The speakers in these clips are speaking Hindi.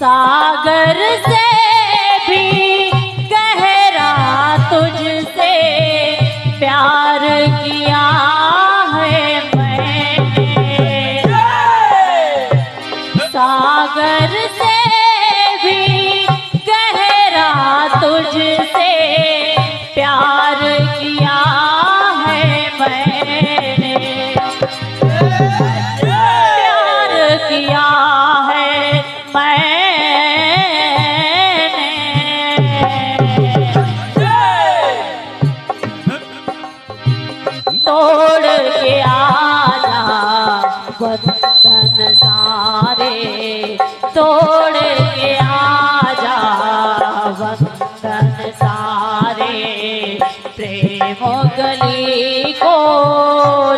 सागर से भी गहरा तुझसे प्यार किया है मैंने। सागर से भी गहरा तुझसे प्यार किया है मैंने। प्यार किया है मैंने। तोड़ के आजा बंधन सारे, तोड़ के आजा बंधन सारे, प्रेम गली को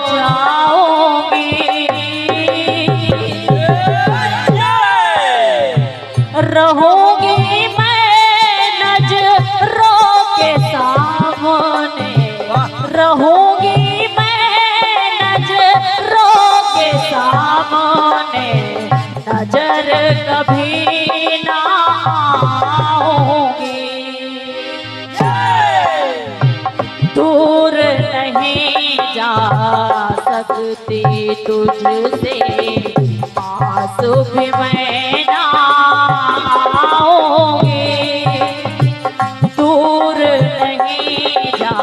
जाऊंगी। रहूंगी मैं नजरों के सामने, रहूंगी मैं नजरों के सामने, नजर कभी ना आऊंगी। दूर नहीं जा सकती तुझसे, पास भी मैं ना आऊंगी। दूर नहीं जा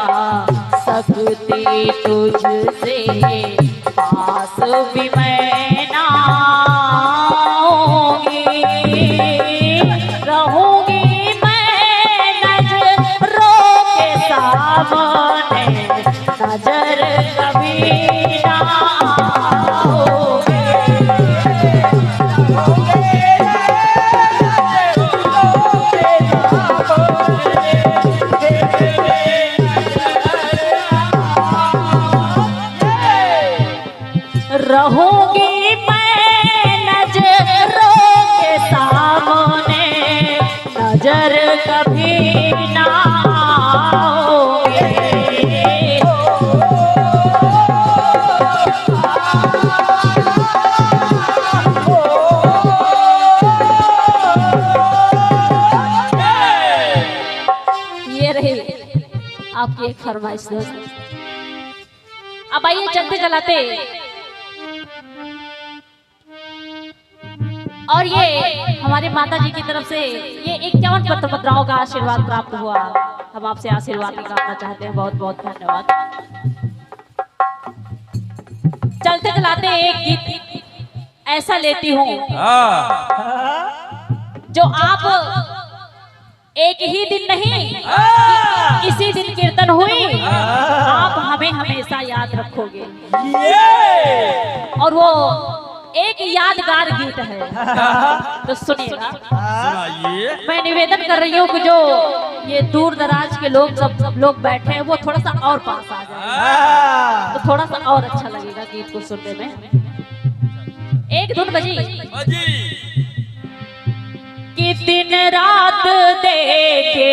सकती तुझसे, पास भी मैं ना आऊंगी। रहूंगी मैं नजरों के सामने, नजर कभी ना आऊंगी। रहूंगी मैं नजरों के सामने, नजर कभी ना आऊंगी। ये रही आपकी एक फरमाइश दोस्त। अब आइए चलते चलाते, और ये हमारे माता जी की तरफ से ये 51 पत्र-पत्राओं का आशीर्वाद प्राप्त हुआ। हम आपसे आशीर्वाद निकालना चाहते हैं। बहुत बहुत धन्यवाद। चलते चलाते एक गीत ऐसा लेती हूँ जो आप एक ही दिन नहीं किसी दिन कीर्तन हुई, आप हमें हमेशा याद रखोगे। और वो एक यादगार गीत है, तो सुनिएगा। मैं निवेदन कर रही हूँ कि जो ये दूर दराज के लोग सब लोग बैठे हैं वो थोड़ा सा और पास आ जाए, तो थोड़ा सा और अच्छा लगेगा गीत को सुनने में। एक धुन बजी कि दिन रात देखे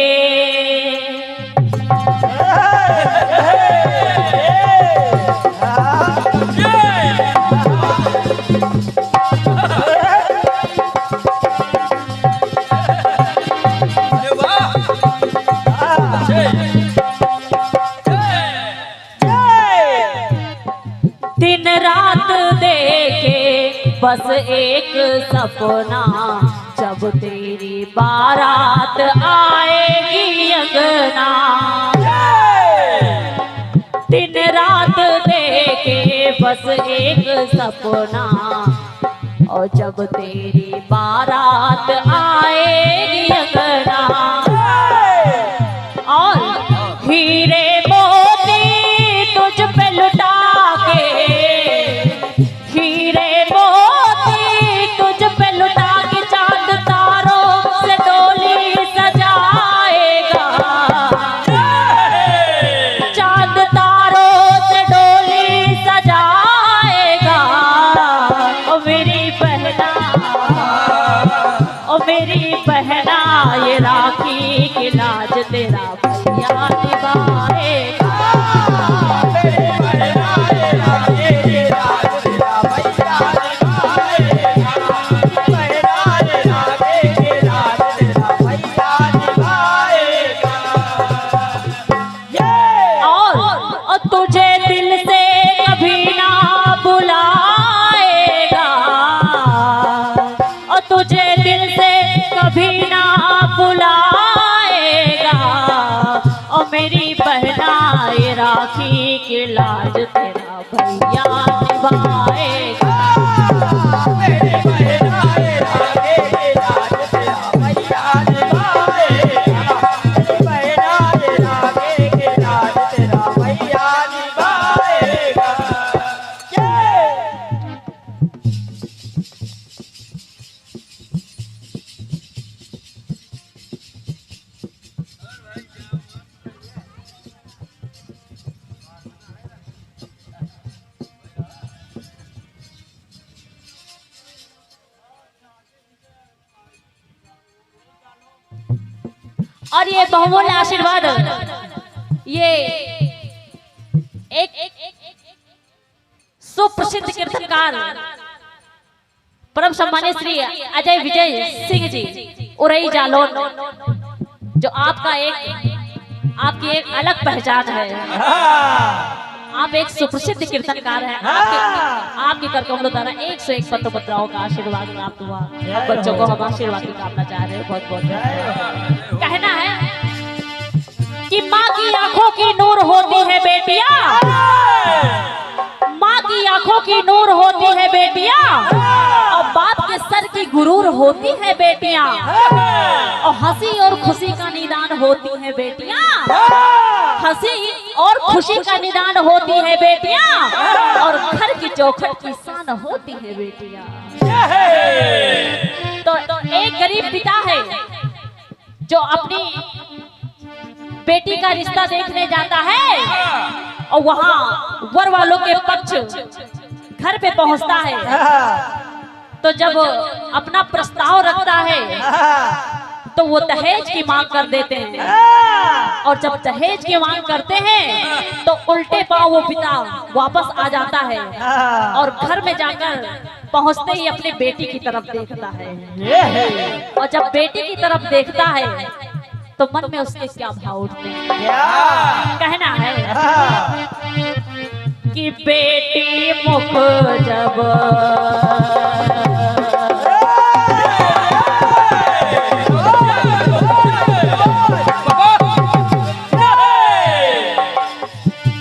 दिन रात देखे बस एक सपना, जब तेरी बारात आएगी अंगना। दिन रात देखे बस एक सपना, और जब तेरी बारात आएगी अंगना। और हीरे मोती तुझ पे लुटा के, हीरे मोती तुझ पे लुटा के, चांद तारों से डोली सजाएगा। चांद तारों से डोली सजाएगा। ओ मेरी बहना ये राखी दिल से कभी ना बुलाएगा, और तुझे दिल से कभी ना बुलाएगा, और मेरी बहनाए राखी की लाज तेरा भैया निभाएगा। मेरी बहनाए राखी की लाज तेरा भैया निभाएगा, बहनाए राखी की लाज तेरा भैया निभाएगा। और ये बहुमूल्य आशीर्वाद ये एक सुप्रसिद्ध कीर्तनकार परम सम्मानित श्री अजय विजय सिंह जी उरई जालौन, जो आपकी एक अलग पहचान है। आप एक सुप्रसिद्ध कीर्तनकार हैं। आपके करके हम लोग द्वारा 101 पत्र पत्राओं का आशीर्वाद प्राप्त हुआ। अब बच्चों को हम आशीर्वाद की कामना चाह रहे हैं। बहुत बहुत कहना है कि माँ की आंखों की नूर होती है बेटियां, माँ की आंखों की नूर होती है बेटियां, और बाप के सर की गुरूर होती है बेटियां, और हंसी और खुशी का निदान होती है बेटियां, हंसी और खुशी का निदान होती है बेटियां, और घर की चौखट की शान होती है बेटियां। तो एक गरीब पिता है जो अपनी बेटी का रिश्ता देखने जाता है, और वहां वर वालों के पक्ष घर पे पहुंचता है। तो जब अपना प्रस्ताव रखता है तो वो दहेज की मांग कर देते हैं, और जब दहेज की मांग करते हैं तो उल्टे पांव वो पिता वापस आ जाता है, और घर में जाकर पहुंचते ही अपनी बेटी की तरफ देखता है। और जब बेटी की तरफ देखता है तो मन में उसके क्या भाव उठते हैं। कहना है कि बेटी मुख जब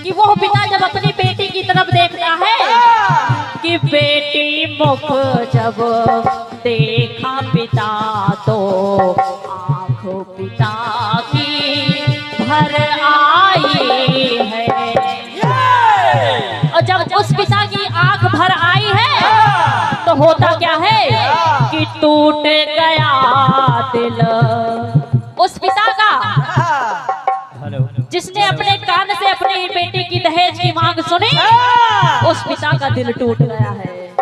कि वो पिता जब अपनी बेटी की तरफ देखता है कि बेटी मुख जब देखा पिता तो पिता की भर आई है, और जब उस पिता की आंख भर आई है तो होता क्या है कि टूट गया दिल उस पिता का, जिसने अपने कान से अपने ही बेटे की दहेज की मांग सुनी। उस पिता का दिल टूट गया है,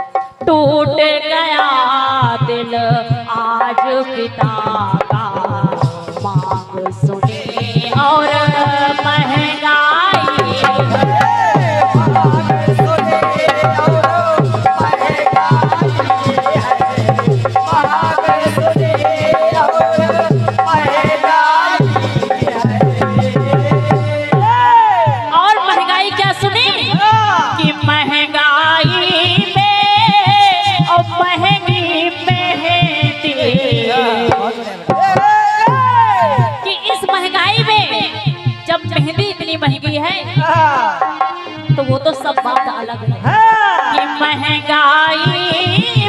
टूट गया दिल आज पिता का मांग सुनी और महंगाई और महंगाई क्या सुनी कि महंगाई में और महंगी मेहंदी, कि इस महंगाई में जब मेहंदी इतनी महंगी है तो वो तो सब बात अलग है कि महंगाई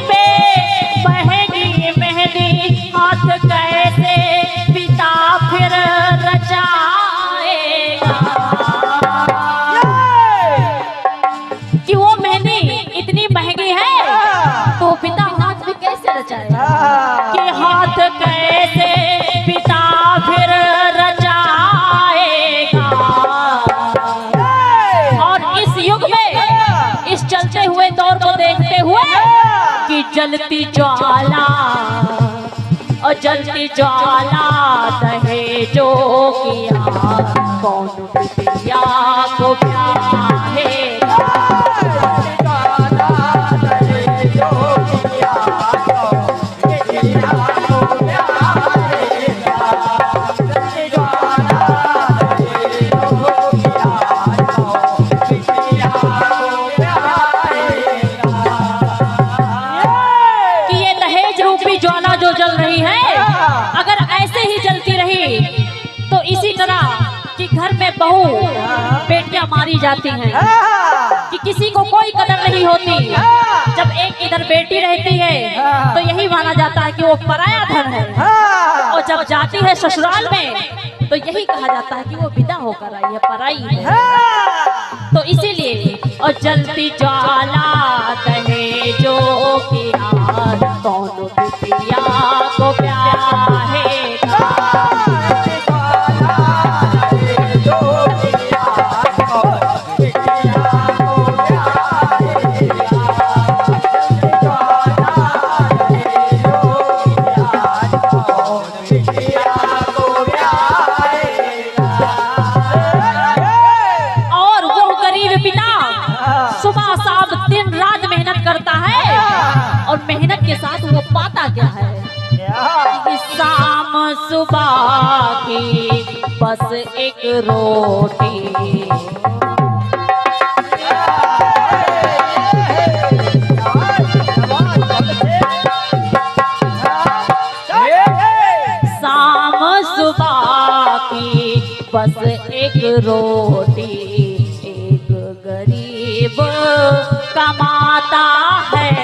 में महंगी मेहंदी हाथ कैसे पिता फिर रचाएगा, कि वो मेहंदी इतनी महंगी है तो पिता हाथ भी कैसे रचाएगा, कि हाथ कैसे पिता फिर रचाएगा। और इस युग में इस चलते हुए दौर को देखते हुए कि जलती ज्वाला और जलती ज्वाला दहेजो किया कौन बिटिया को ब्याहेगा, बहू बेटियां मारी जाती हैं कि किसी को कोई कदर नहीं होती। जब एक इधर बेटी रहती है तो यही माना जाता है कि वो पराया धन है, और जब जाती है ससुराल में तो यही कहा जाता है कि वो विदा होकर आई है, पराई है। तो इसीलिए और जलती ज्वाला दहेजो की आग, कौन बिटिया को ब्याहेगा। और मेहनत के साथ वो पाता क्या है कि शाम सुबह की बस एक रोटी, शाम सुबह की बस एक रोटी, एक गरीब कमाता है।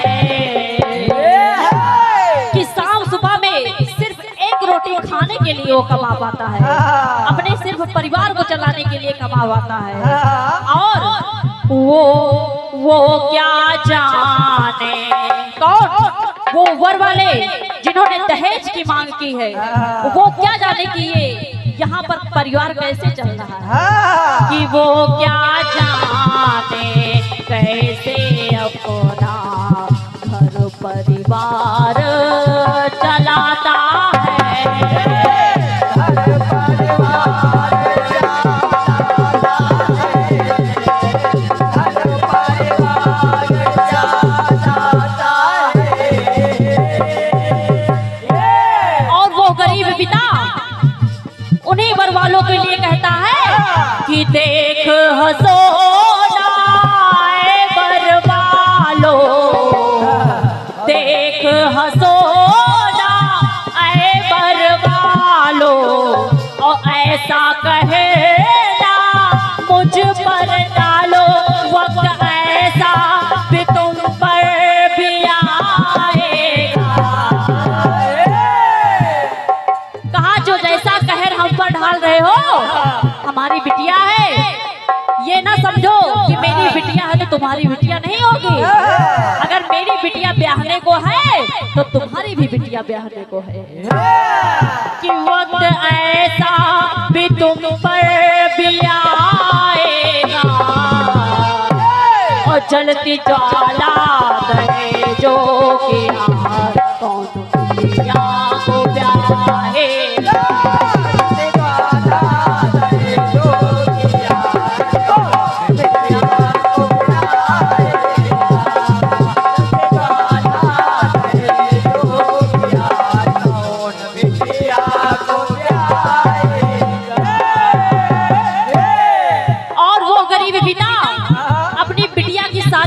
खाने के लिए वो कमा पाता है, अपने सिर्फ परिवार को चलाने के लिए कमा पाता है। और वो क्या जाने कौन, वो वर वाले जिन्होंने दहेज की मांग की है, वो क्या जाने कि ये यहाँ पर परिवार कैसे चल रहा है, कि वो क्या जाने कैसे अपना घर परिवार चलाता है। और वो गरीब पिता उन्हीं वर वालों के लिए कहता है कि देख हंसोना वर वालो, देख हंसोना वर वालो, और ऐसा कहे ना मुझ पर डालो, वक्त ऐसा भी तुम पर भी आएगा। कहा जो जैसा कहर हम पर ढाल रहे हो हमारी बिटिया है, ये ना समझो कि मेरी बिटिया है तो तुम्हारी बिटिया नहीं होगी। अगर मेरी बिटिया ब्याहने को है तो तुम्हारी भी बिटिया ब्याहने को है, कि वक्त ऐसा भी तुम पर भी आएगा। और जलती ज्वाला दहेजो की आग, कौन बिटिया को ब्याहेगा।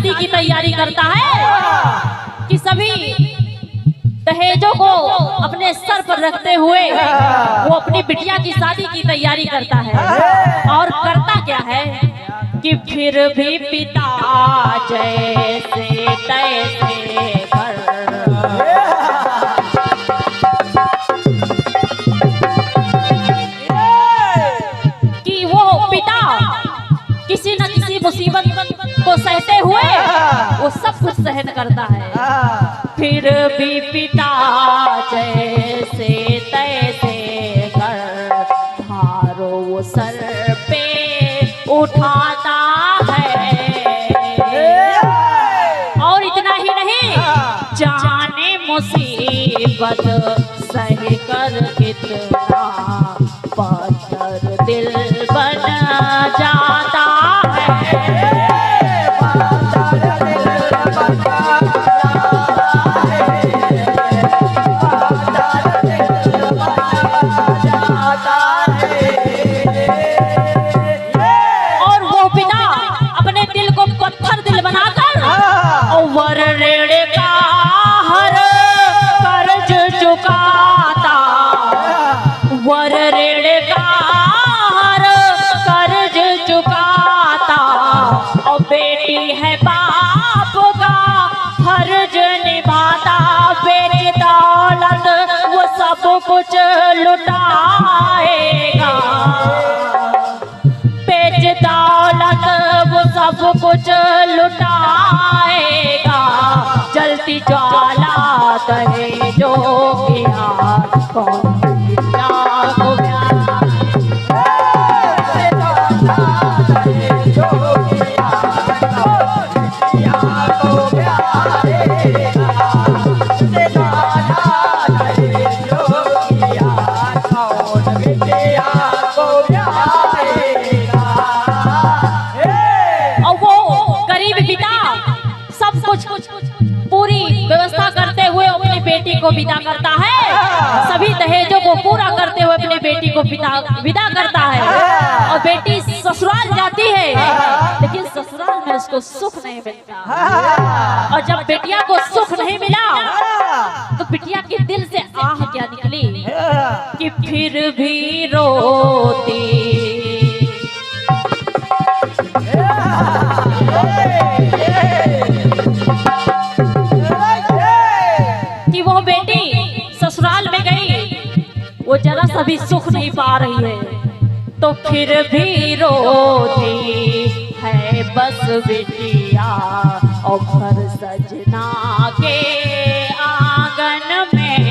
की तैयारी करता है कि सभी दहेजों को अपने सर पर रखते हुए वो अपनी बिटिया की शादी की तैयारी करता है। और करता क्या है कि फिर भी पिता जैसे तैसे घर, कि वो पिता किसी न किसी मुसीबत को सहते हुए वो सब कुछ सहन करता है। फिर भी पिता जैसे तैसे कर भारो वो सर पे उठाता है। और इतना ही नहीं, जाने मुसीबत सह कर कितना पत्थर दिल बन जाता है। और वो पिता अपने दिल को पत्थर दिल बनाकर और रेड़े का हर कर्ज चुकाता, वर रेड़े का हर कर्ज है बाप का फर्ज निभाता, बेच दौलत वो सब कुछ लुटाएगा, बेच दौलत वो सब कुछ लुटाएगा, जलती ज्वाला दहेजों की आग कौन बिटिया को प्यार। पूरी व्यवस्था करते हुए अपनी बेटी को विदा करता है, सभी दहेजों को पूरा करते हुए अपनी बेटी को विदा करता है, और बेटी ससुराल जाती है, लेकिन ससुराल में उसको सुख नहीं मिलता। और जब बेटिया को सुख नहीं मिला तो बिटिया के दिल से आह क्या निकली कि फिर भी रोती, कि वो बेटी ससुराल में गई, वो जरा सा भी सुख नहीं पा रही है, तो फिर भी रोती है बस बिटिया और घर सजना के आंगन में।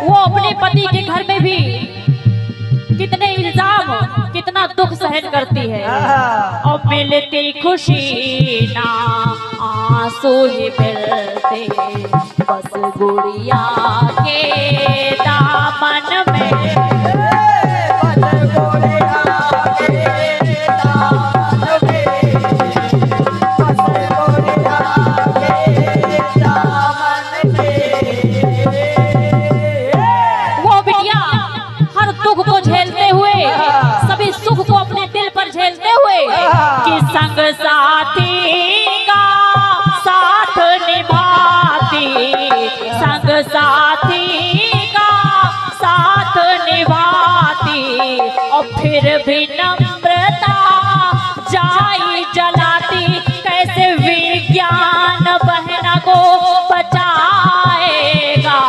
वो अपने पति के घर में भी कितने इल्जाम, कितना दुख सहन करती है, और मिलती खुशी ना आंसू ही मिलते, बस गुड़िया के दामन में, बस गुड़िया के दामन में, बस गुड़िया के दामन में। वो बिटिया हर दुख को झेलते हुए, सभी सुख को अपने दिल पर झेलते हुए, कि संग साथी का साथ निभाती, संग साथी का साथ निभाती, और फिर भी नम्रता जाई जलाती, कैसे विज्ञान बहना को बचाएगा,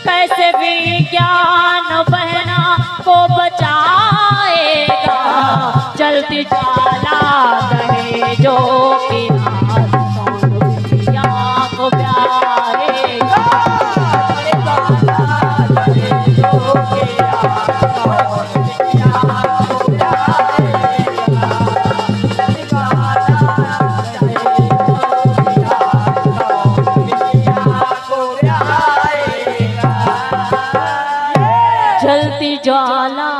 कैसे विज्ञान बहना को बचाएगा, जलती ज्वाला दहेजों की आग कौन बिटिया को प्यारेगा, दहेजों की आग कौन बिटिया को प्यारेगा, जलती ज्वाला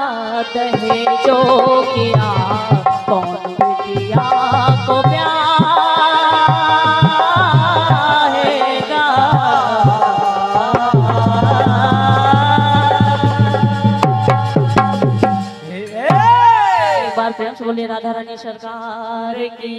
दहेजों की आग कौन बिटिया को प्यारेगा। एक बार प्रेम से बोलिए राधा रानी सरकार की।